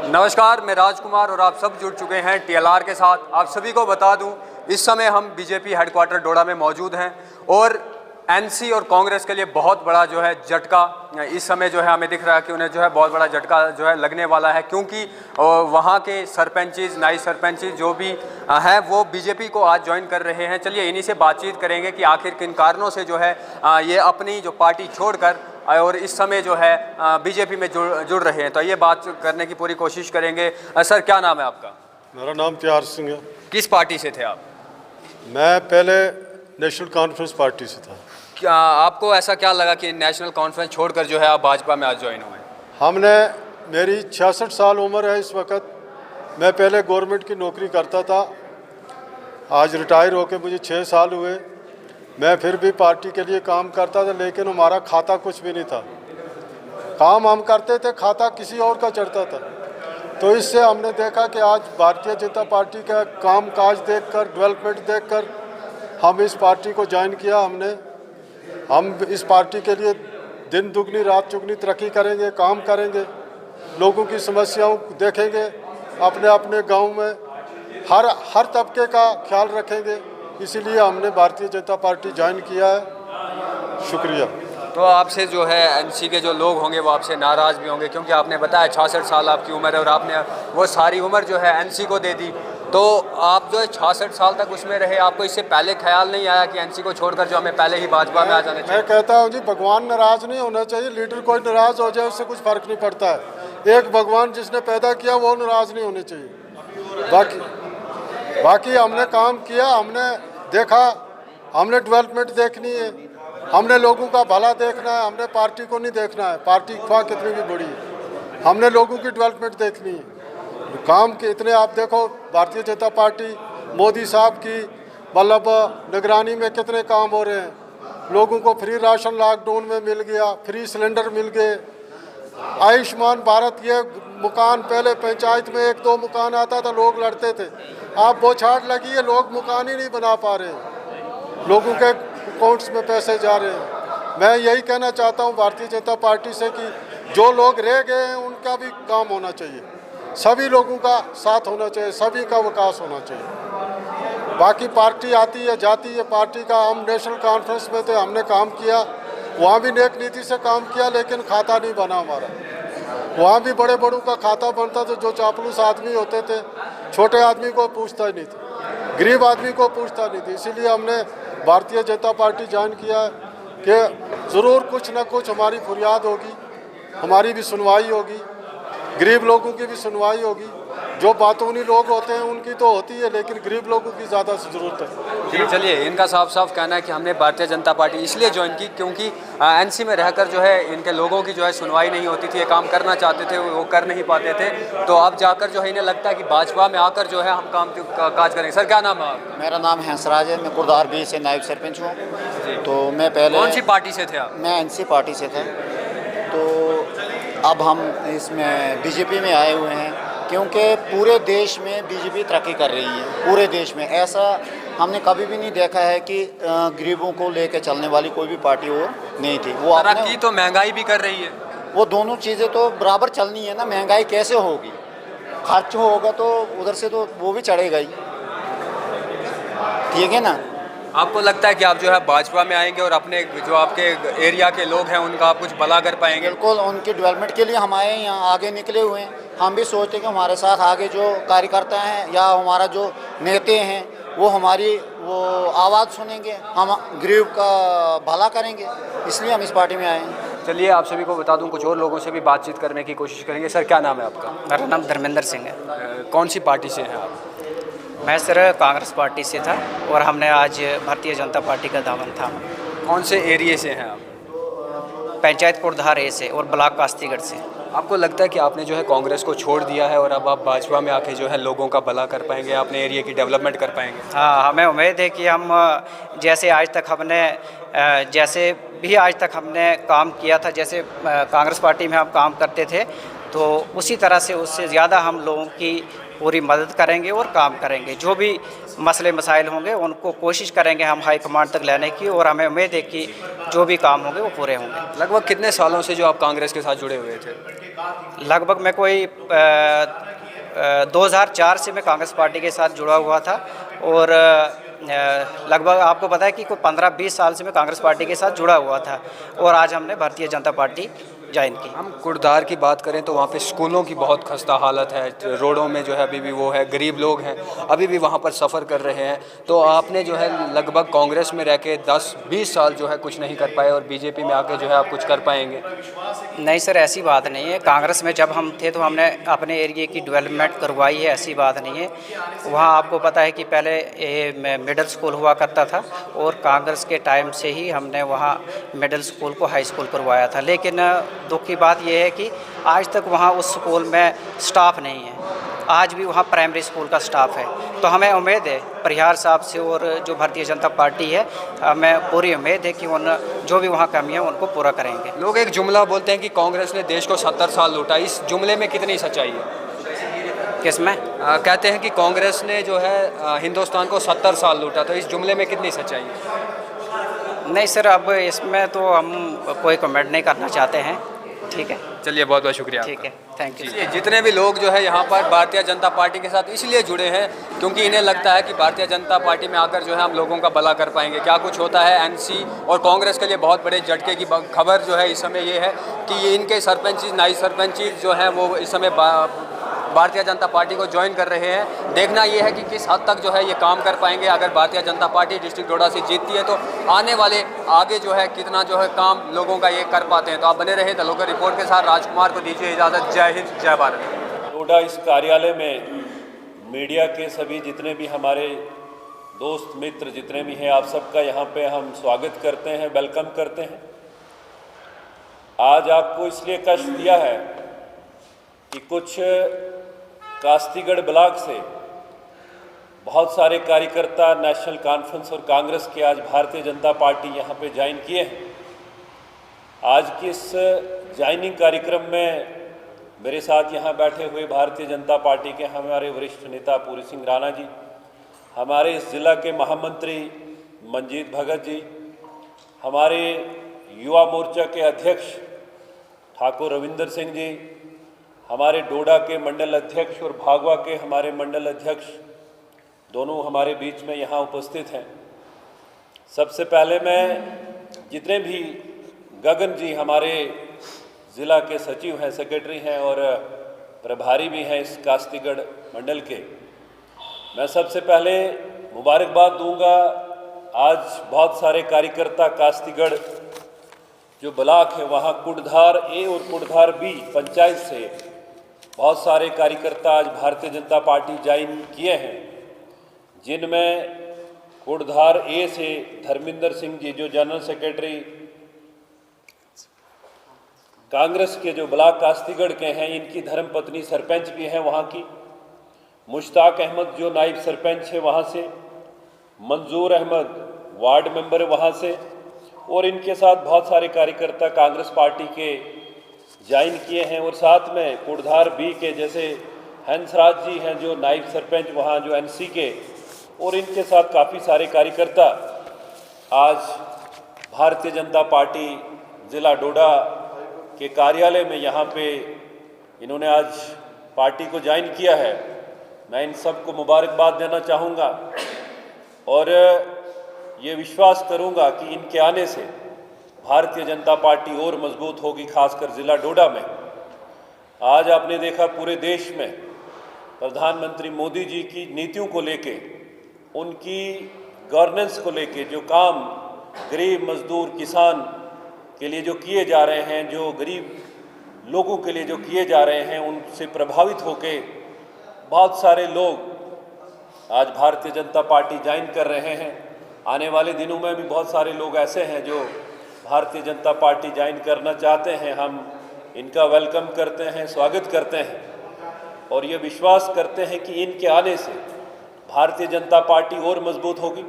नमस्कार, मैं राजकुमार और आप सब जुड़ चुके हैं टीएलआर के साथ। आप सभी को बता दूं, इस समय हम बीजेपी हेडक्वार्टर डोडा में मौजूद हैं और एनसी और कांग्रेस के लिए बहुत बड़ा जो है झटका इस समय जो है हमें दिख रहा है कि उन्हें जो है बहुत बड़ा झटका जो है लगने वाला है, क्योंकि वहाँ के सरपंचीज, नाई सरपंचीज जो भी हैं वो बीजेपी को आज ज्वाइन कर रहे हैं। चलिए इन्हीं से बातचीत करेंगे कि आखिर किन कारणों से जो है ये अपनी जो पार्टी छोड़कर और इस समय जो है बीजेपी में जुड़ रहे हैं। तो ये बात करने की पूरी कोशिश करेंगे। सर, क्या नाम है आपका? मेरा नाम त्यार सिंह है। किस पार्टी से थे आप? मैं पहले नेशनल कॉन्फ्रेंस पार्टी से था। क्या आपको ऐसा क्या लगा कि नेशनल कॉन्फ्रेंस छोड़कर जो है आप भाजपा में आज ज्वाइन हुए? मेरी 66 साल उम्र है इस वक्त। मैं पहले गवर्नमेंट की नौकरी करता था, आज रिटायर होकर मुझे 6 साल हुए। मैं फिर भी पार्टी के लिए काम करता था, लेकिन हमारा खाता कुछ भी नहीं था। काम हम करते थे, खाता किसी और का चढ़ता था। तो इससे हमने देखा कि आज भारतीय जनता पार्टी का काम काज देखकर, डेवलपमेंट देखकर हम इस पार्टी को ज्वाइन किया। हम इस पार्टी के लिए दिन दुगनी रात चुगनी तरक्की करेंगे, काम करेंगे, लोगों की समस्याओं देखेंगे, अपने अपने गांव में हर तबके का ख्याल रखेंगे। इसीलिए हमने भारतीय जनता पार्टी ज्वाइन किया है। शुक्रिया। तो आपसे जो है एनसी के जो लोग होंगे वो आपसे नाराज़ भी होंगे, क्योंकि आपने बताया 66 साल आपकी उम्र है और आपने वो सारी उम्र जो है एनसी को दे दी। तो आप जो है 66 साल तक उसमें रहे, आपको इससे पहले ख्याल नहीं आया कि एनसी को छोड़कर जो हमें पहले ही भाजपा में आ जाना चाहिए? मैं कहता हूँ जी, भगवान नाराज़ नहीं होना चाहिए। लीडर कोई नाराज़ हो जाए उससे कुछ फ़र्क नहीं पड़ता है। एक भगवान जिसने पैदा किया वो नाराज़ नहीं होने चाहिए। बाकी हमने काम किया, हमने देखा, हमने डेवलपमेंट देखनी है, हमने लोगों का भला देखना है, हमने पार्टी को नहीं देखना है। पार्टी ख्वाह कितनी भी बड़ी है, हमने लोगों की डेवलपमेंट देखनी है। काम के इतने आप देखो, भारतीय जनता पार्टी मोदी साहब की मतलब निगरानी में कितने काम हो रहे हैं। लोगों को फ्री राशन लॉकडाउन में मिल गया, फ्री सिलेंडर मिल गए, आयुष्मान भारत, ये मकान पहले पंचायत में 1-2 मकान आता था, लोग लड़ते थे। आप बौछार लगी है, लोग मकान ही नहीं बना पा रहे हैं, लोगों के अकाउंट्स में पैसे जा रहे हैं। मैं यही कहना चाहता हूं भारतीय जनता पार्टी से कि जो लोग रह गए हैं उनका भी काम होना चाहिए, सभी लोगों का साथ होना चाहिए, सभी का विकास होना चाहिए। बाकी पार्टी आती है जाती है, पार्टी का हम नेशनल कॉन्फ्रेंस में थे, हमने काम किया, वहाँ भी नेक नीति से काम किया, लेकिन खाता नहीं बना हमारा। वहाँ भी बड़े बड़ों का खाता बनता था, जो चापलूस आदमी होते थे, छोटे आदमी को पूछता ही नहीं था, गरीब आदमी को पूछता नहीं था। इसीलिए हमने भारतीय जनता पार्टी ज्वाइन किया है कि ज़रूर कुछ ना कुछ हमारी फरियाद होगी, हमारी भी सुनवाई होगी, गरीब लोगों की भी सुनवाई होगी। जो बातूनी लोग होते हैं उनकी तो होती है, लेकिन गरीब लोगों की ज़्यादा ज़रूरत है। चलिए, इनका साफ साफ कहना है कि हमने भारतीय जनता पार्टी इसलिए ज्वाइन की क्योंकि एनसी में रहकर जो है इनके लोगों की जो है सुनवाई नहीं होती थी। ये काम करना चाहते थे, वो कर नहीं पाते थे। तो अब जाकर जो है इन्हें लगता है कि भाजपा में आकर जो है हम काम काज करेंगे। सर, क्या नाम है आपका? मेरा नाम हंसराज है, मैं कुरदार बी से नायब सरपंच हूँ। तो मैं पहले कौन सी पार्टी से थे आप? मैं एनसी पार्टी से था। तो अब हम इसमें बीजेपी में आए हुए हैं क्योंकि पूरे देश में बीजेपी तरक्की कर रही है। पूरे देश में ऐसा हमने कभी भी नहीं देखा है कि गरीबों को लेकर चलने वाली कोई भी पार्टी और नहीं थी। वो तरक्की तो महंगाई भी कर रही है, वो दोनों चीज़ें तो बराबर चलनी है ना। महंगाई कैसे होगी? खर्च होगा तो उधर से तो वो भी चढ़ेगा ही, ठीक है ना। आपको लगता है कि आप जो है भाजपा में आएंगे और अपने जो आपके एरिया के लोग हैं उनका आप कुछ भला कर पाएंगे? बिल्कुल, उनकी डेवलपमेंट के लिए हम आए हैं, यहाँ आगे निकले हुए हैं। हम भी सोचते हैं कि हमारे साथ आगे जो कार्यकर्ता हैं या हमारा जो नेता हैं वो हमारी वो आवाज़ सुनेंगे, हम गरीब का भला करेंगे, इसलिए हम इस पार्टी में आए हैं। चलिए, आप सभी को बता दूं, कुछ और लोगों से भी बातचीत करने की कोशिश करेंगे। सर, क्या नाम है आपका? मेरा नाम धर्मेंद्र सिंह है। कौन सी पार्टी से हैं आप? मैं सर कांग्रेस पार्टी से था और हमने आज भारतीय जनता पार्टी का दामन थामा। कौन से एरिए से हैं आप? पंचायत कुरधार ए से और ब्लॉक कास्तीगढ़ से। आपको लगता है कि आपने जो है कांग्रेस को छोड़ दिया है और अब आप भाजपा में आके जो है लोगों का भला कर पाएंगे, अपने एरिया की डेवलपमेंट कर पाएंगे? हाँ, हमें उम्मीद है कि हम जैसे आज तक हमने काम किया था, जैसे कांग्रेस पार्टी में हम काम करते थे, तो उसी तरह से उससे ज़्यादा हम लोगों की पूरी मदद करेंगे और काम करेंगे। जो भी मसले मसाइल होंगे उनको कोशिश करेंगे हम हाई कमांड तक लाने की, और हमें उम्मीद है कि जो भी काम होंगे वो पूरे होंगे। लगभग कितने सालों से जो आप कांग्रेस के साथ जुड़े हुए थे? लगभग मैं कोई 2004 से मैं कांग्रेस पार्टी के साथ जुड़ा हुआ था, और लगभग आपको पता है कि कोई 15-20 साल से मैं कांग्रेस पार्टी के साथ जुड़ा हुआ था, और आज हमने भारतीय जनता पार्टी ज्वाइन की। हम कुड़धार की बात करें तो वहाँ पे स्कूलों की बहुत खस्ता हालत है, रोडों में जो है अभी भी वो है, गरीब लोग हैं अभी भी वहाँ पर सफ़र कर रहे हैं। तो आपने जो है लगभग कांग्रेस में रह के 10-20 साल जो है कुछ नहीं कर पाए, और बीजेपी में आके जो है आप कुछ कर पाएंगे? नहीं सर, ऐसी बात नहीं है। कांग्रेस में जब हम थे तो हमने अपने एरिया की डेवलपमेंट करवाई है, ऐसी बात नहीं है। वहाँ आपको पता है कि पहले मिडिल स्कूल हुआ करता था, और कांग्रेस के टाइम से ही हमने वहाँ मिडिल स्कूल को हाई स्कूल करवाया था। लेकिन दुख की बात यह है कि आज तक वहाँ उस स्कूल में स्टाफ नहीं है। आज भी वहाँ प्राइमरी स्कूल का स्टाफ है। तो हमें उम्मीद है परिहार साहब से और जो भारतीय जनता पार्टी है, हमें पूरी उम्मीद है कि उन जो भी वहाँ कमी है उनको पूरा करेंगे। लोग एक जुमला बोलते हैं कि कांग्रेस ने देश को 70 साल लूटा, इस जुमले में कितनी सच्चाई है? किसमें? कहते हैं कि कांग्रेस ने जो है हिंदुस्तान को 70 साल लूटा, तो इस जुमले में कितनी सच्चाई है? नहीं सर, अब इसमें तो हम कोई कमेंट नहीं करना चाहते हैं। ठीक है, चलिए, बहुत बहुत शुक्रिया। ठीक है, थैंक यू। जितने भी लोग जो है यहाँ पर भारतीय जनता पार्टी के साथ इसलिए जुड़े हैं क्योंकि इन्हें लगता है कि भारतीय जनता पार्टी में आकर जो है हम लोगों का भला कर पाएंगे। क्या कुछ होता है एनसी और कांग्रेस के लिए बहुत बड़े झटके की खबर जो है इस समय ये है कि ये इनके सरपंच नाई सरपंच जो हैं वो इस समय भारतीय जनता पार्टी को ज्वाइन कर रहे हैं। देखना ये है कि किस हद तक जो है ये काम कर पाएंगे। अगर भारतीय जनता पार्टी डिस्ट्रिक्ट डोडा से जीतती है तो आने वाले आगे जो है कितना जो है काम लोगों का ये कर पाते हैं। तो आप बने रहे द लोकल रिपोर्ट के साथ। राजकुमार को दीजिए इजाज़त। जय हिंद, जय भारत। डोडा इस कार्यालय में मीडिया के सभी जितने भी हमारे दोस्त मित्र जितने भी हैं, आप सबका यहाँ पे हम स्वागत करते हैं, वेलकम करते हैं। आज आपको इसलिए कष्ट दिया है कि कुछ कास्तीगढ़ ब्लॉक से बहुत सारे कार्यकर्ता नेशनल कॉन्फ्रेंस और कांग्रेस के आज भारतीय जनता पार्टी यहाँ पे ज्वाइन किए हैं। आज के इस ज्वाइनिंग कार्यक्रम में मेरे साथ यहाँ बैठे हुए भारतीय जनता पार्टी के हमारे वरिष्ठ नेता पूरी सिंह राणा जी, हमारे इस जिला के महामंत्री मंजीत भगत जी, हमारे युवा मोर्चा के अध्यक्ष ठाकुर रविंदर सिंह जी, हमारे डोडा के मंडल अध्यक्ष और भागवा के हमारे मंडल अध्यक्ष दोनों हमारे बीच में यहाँ उपस्थित हैं। सबसे पहले मैं जितने भी गगन जी हमारे ज़िला के सचिव हैं, सेक्रेटरी हैं और प्रभारी भी हैं इस कास्तीगढ़ मंडल के, मैं सबसे पहले मुबारकबाद दूंगा। आज बहुत सारे कार्यकर्ता कास्तीगढ़ जो ब्लॉक है वहाँ कुड़धार ए और कुड़धार बी पंचायत से बहुत सारे कार्यकर्ता आज भारतीय जनता पार्टी ज्वाइन किए हैं, जिनमें कुड़धार ए से धर्मेंद्र सिंह जी जो जनरल सेक्रेटरी कांग्रेस के जो ब्लॉक कास्तीगढ़ के हैं, इनकी धर्मपत्नी सरपंच भी हैं वहाँ की, मुश्ताक अहमद जो नायब सरपंच है वहाँ से, मंजूर अहमद वार्ड मेंबर वहाँ से, और इनके साथ बहुत सारे कार्यकर्ता कांग्रेस पार्टी के ज्वाइन किए हैं। और साथ में कुड़धार बी के जैसे हंसराज जी हैं जो नायब सरपंच वहाँ जो एनसी के, और इनके साथ काफ़ी सारे कार्यकर्ता आज भारतीय जनता पार्टी ज़िला डोडा के कार्यालय में यहाँ पे इन्होंने आज पार्टी को ज्वाइन किया है। मैं इन सबको मुबारकबाद देना चाहूँगा और ये विश्वास करूँगा कि इनके आने से भारतीय जनता पार्टी और मजबूत होगी, खासकर ज़िला डोडा में। आज आपने देखा पूरे देश में प्रधानमंत्री मोदी जी की नीतियों को लेके, उनकी गवर्नेंस को लेके जो काम गरीब मजदूर किसान के लिए जो किए जा रहे हैं, जो गरीब लोगों के लिए जो किए जा रहे हैं, उनसे प्रभावित होके बहुत सारे लोग आज भारतीय जनता पार्टी ज्वाइन कर रहे हैं। आने वाले दिनों में भी बहुत सारे लोग ऐसे हैं जो भारतीय जनता पार्टी ज्वाइन करना चाहते हैं। हम इनका वेलकम करते हैं, स्वागत करते हैं और ये विश्वास करते हैं कि इनके आने से भारतीय जनता पार्टी और मजबूत होगी।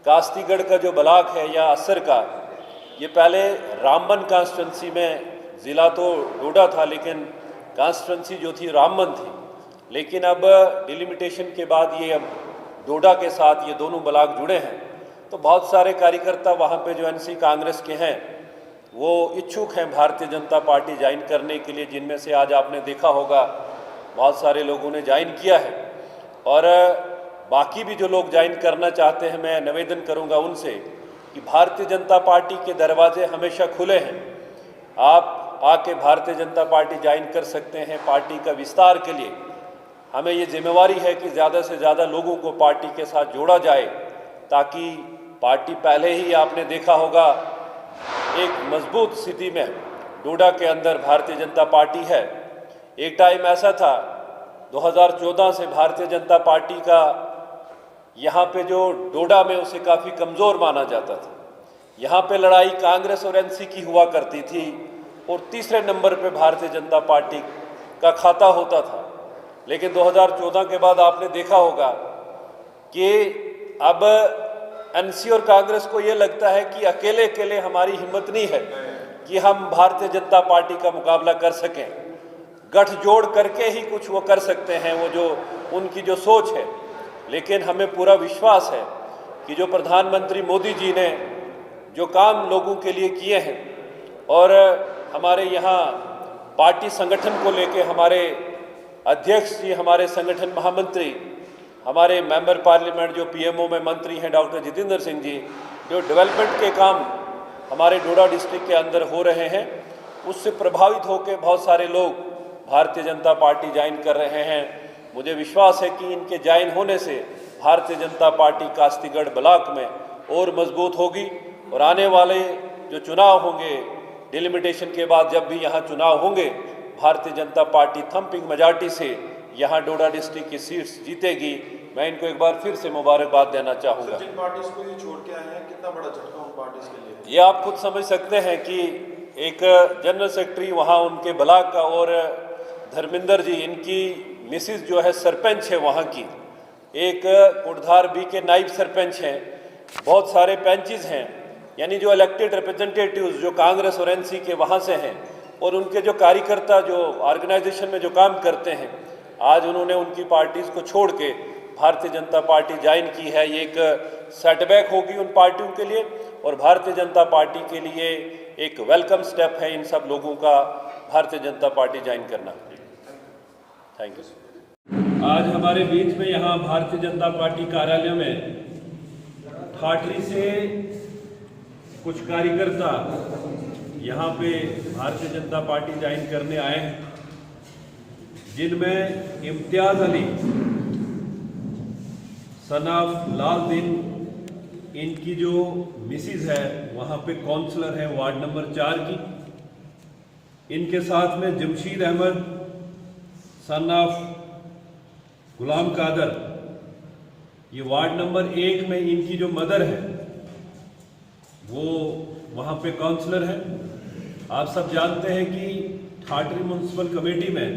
कास्तीगढ़ का जो ब्लॉक है या असर का, ये पहले रामबन कॉन्स्टिट्यूंसी में, ज़िला तो डोडा था लेकिन कॉन्स्टिट्यूंसी जो थी रामबन थी। लेकिन अब डिलिमिटेशन के बाद ये अब डोडा के साथ ये दोनों ब्लॉक जुड़े हैं, तो बहुत सारे कार्यकर्ता वहाँ पे जो एनसी कांग्रेस के हैं वो इच्छुक हैं भारतीय जनता पार्टी ज्वाइन करने के लिए, जिनमें से आज आपने देखा होगा बहुत सारे लोगों ने ज्वाइन किया है। और बाकी भी जो लोग ज्वाइन करना चाहते हैं, मैं निवेदन करूंगा उनसे कि भारतीय जनता पार्टी के दरवाजे हमेशा खुले हैं। आप आके भारतीय जनता पार्टी ज्वाइन कर सकते हैं। पार्टी का विस्तार के लिए हमें ये जिम्मेवारी है कि ज़्यादा से ज़्यादा लोगों को पार्टी के साथ जोड़ा जाए, ताकि पार्टी पहले ही आपने देखा होगा एक मजबूत स्थिति में डोडा के अंदर भारतीय जनता पार्टी है। एक टाइम ऐसा था 2014 से भारतीय जनता पार्टी का यहाँ पे जो डोडा में उसे काफ़ी कमज़ोर माना जाता था। यहाँ पे लड़ाई कांग्रेस और एनसी की हुआ करती थी और तीसरे नंबर पे भारतीय जनता पार्टी का खाता होता था। लेकिन 2014 के बाद आपने देखा होगा कि अब एनसी और कांग्रेस को ये लगता है कि अकेले अकेले हमारी हिम्मत नहीं है कि हम भारतीय जनता पार्टी का मुकाबला कर सकें। गठजोड़ करके ही कुछ वो कर सकते हैं, वो जो उनकी जो सोच है। लेकिन हमें पूरा विश्वास है कि जो प्रधानमंत्री मोदी जी ने जो काम लोगों के लिए किए हैं और हमारे यहाँ पार्टी संगठन को लेके हमारे अध्यक्ष जी, हमारे संगठन महामंत्री, हमारे मेंबर पार्लियामेंट जो पीएमओ में मंत्री हैं डॉक्टर जितेंद्र सिंह जी, जो डेवलपमेंट के काम हमारे डोडा डिस्ट्रिक्ट के अंदर हो रहे हैं, उससे प्रभावित होकर बहुत सारे लोग भारतीय जनता पार्टी ज्वाइन कर रहे हैं। मुझे विश्वास है कि इनके ज्वाइन होने से भारतीय जनता पार्टी कास्तीगढ़ ब्लॉक में और मजबूत होगी और आने वाले जो चुनाव होंगे डिलिमिटेशन के बाद, जब भी यहाँ चुनाव होंगे, Bharatiya Janata party thumping majority से यहाँ डोडा डिस्ट्रिक्ट की सीट्स जीतेगी। मैं इनको एक बार फिर से मुबारकबाद देना चाहूँगा। जिन पार्टीज को ये छोड़ के आए हैं, कितना बड़ा झटका उन पार्टीज के लिए? ये आप खुद समझ सकते हैं कि एक जनरल सेक्रेटरी वहाँ उनके ब्लॉक का और धर्मेंद्र जी, इनकी मिसिस जो है सरपंच है वहाँ की, एक कुड़धार बी के नायब सरपंच हैं, बहुत सारे पंचेस हैं, यानी जो इलेक्टेड रिप्रेजेंटेटिव्स जो कांग्रेस और एनसी के वहाँ से हैं, और उनके जो कार्यकर्ता जो ऑर्गेनाइजेशन में जो काम करते हैं, आज उन्होंने उनकी पार्टीज़ को छोड़ के भारतीय जनता पार्टी ज्वाइन की है। ये एक सेटबैक होगी उन पार्टियों के लिए और भारतीय जनता पार्टी के लिए एक वेलकम स्टेप है इन सब लोगों का भारतीय जनता पार्टी ज्वाइन करना। Thank you. आज हमारे बीच में यहाँ भारतीय जनता पार्टी कार्यालय में ठाठरी से कुछ कार्यकर्ता यहाँ पे भारतीय जनता पार्टी ज्वाइन करने आए हैं, जिनमें इम्तियाज अली सन ऑफ लालदीन, इनकी जो मिसिस है वहाँ पे काउंसलर है वार्ड नंबर 4 की। इनके साथ में जमशीद अहमद सन ऑफ गुलाम कादर, ये वार्ड नंबर 1 में इनकी जो मदर है वो वहाँ पे काउंसलर है। आप सब जानते हैं कि ठाठरी म्यूनसिपल कमेटी में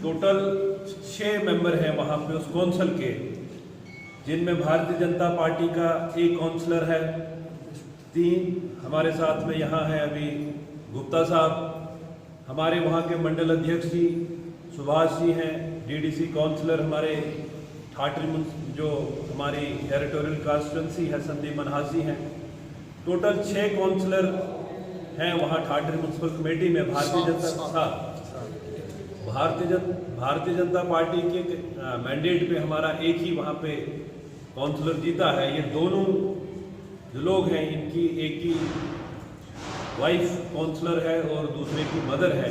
टोटल 6 मेंबर हैं वहाँ पे उस कौंसिल के, जिनमें भारतीय जनता पार्टी का एक काउंसलर है, 3 हमारे साथ में यहाँ है अभी गुप्ता साहब, हमारे वहाँ के मंडल अध्यक्ष जी सुभाष जी हैं, डीडीसी काउंसलर हमारे ठाठरी जो हमारी टेरिटोरियल कॉन्स्टिट्यूंसी है संदीप मनहास जी हैं। टोटल 6 काउंसलर हैं वहाँ ठाठरी म्यूनसिपल कमेटी में। भारतीय जनता पार्टी के मैंडेट पे हमारा एक ही वहाँ पे काउंसलर जीता है। ये दोनों जो लोग हैं, इनकी एक की वाइफ काउंसलर है और दूसरे की मदर है।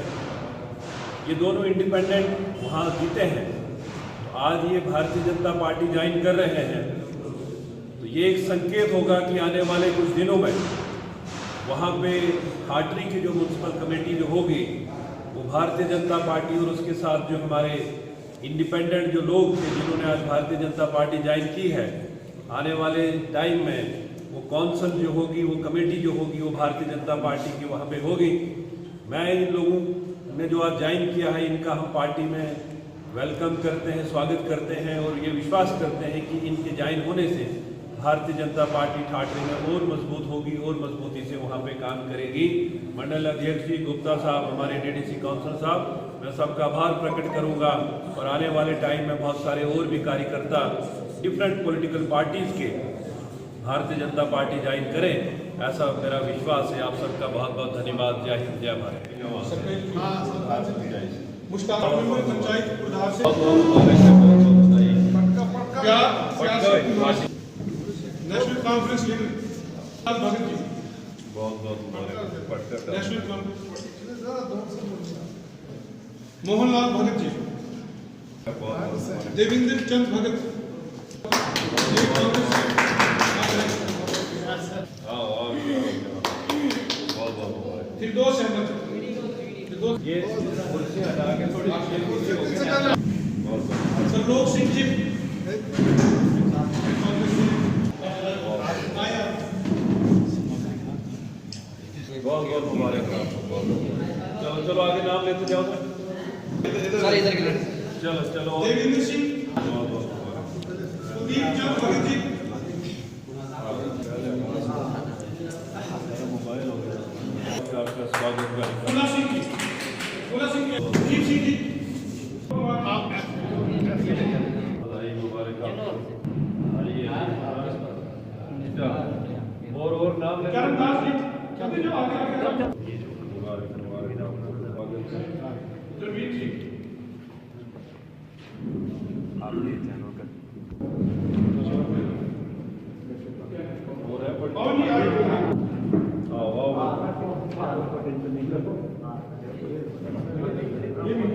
ये दोनों इंडिपेंडेंट वहाँ जीते हैं। आज ये भारतीय जनता पार्टी ज्वाइन कर रहे हैं, तो ये एक संकेत होगा कि आने वाले कुछ दिनों में वहाँ पे ठाठरी की जो म्यूनसिपल कमेटी जो होगी वो भारतीय जनता पार्टी और उसके साथ जो हमारे इंडिपेंडेंट जो लोग थे जिन्होंने आज भारतीय जनता पार्टी ज्वाइन की है, आने वाले टाइम में वो कौंसिल जो होगी, वो कमेटी जो होगी, वो भारतीय जनता पार्टी की वहाँ पे होगी। मैं इन लोगों ने जो आज ज्वाइन किया है, इनका हम पार्टी में वेलकम करते हैं, स्वागत करते हैं और ये विश्वास करते हैं कि इनके ज्वाइन होने से भारतीय जनता पार्टी ठाठरे में और मजबूत होगी और मजबूती से वहाँ पे काम करेगी। मंडल अध्यक्ष जी गुप्ता साहब, हमारे डीडीसी काउंसिल साहब, मैं सबका आभार प्रकट करूँगा और आने वाले टाइम में बहुत सारे और भी कार्यकर्ता डिफरेंट पॉलिटिकल पार्टीज़ के भारतीय जनता पार्टी ज्वाइन करें, ऐसा मेरा विश्वास है। आप सबका बहुत बहुत धन्यवाद। जय हिंद, जय भारत। मुश्ताक पंचायत प्रधान से national conference leader Bhagat ji, बहुत बहुत मुबारक। नेशनल कॉन्फ्रेंस मोहनलाल भगत जी, देवेंद्र चंद भगत, फिरदौस अहमद, ये कुर्सी हटा के थोड़ी कुर्सी हो गई। सरलोक सिंह जी, बहुत बहुत मुबारक आपको। चलो चलो आगे नाम लेते जाओ। चलो चलो। देवेंद्र सिंह, बहुत बहुत मुबारक। कुलदीप चंद भगत जी, आपका स्वागत है। फूला सिंह जी, दीप सिंह जी, बधाई मुबारक आपको। आइए। और नाम लेते चरणदास जी, जो आगे मुबारक मुबारक आपको। स्वागत है। जमीन जी, और है पवन जी आगे, आओ आओ। ये भी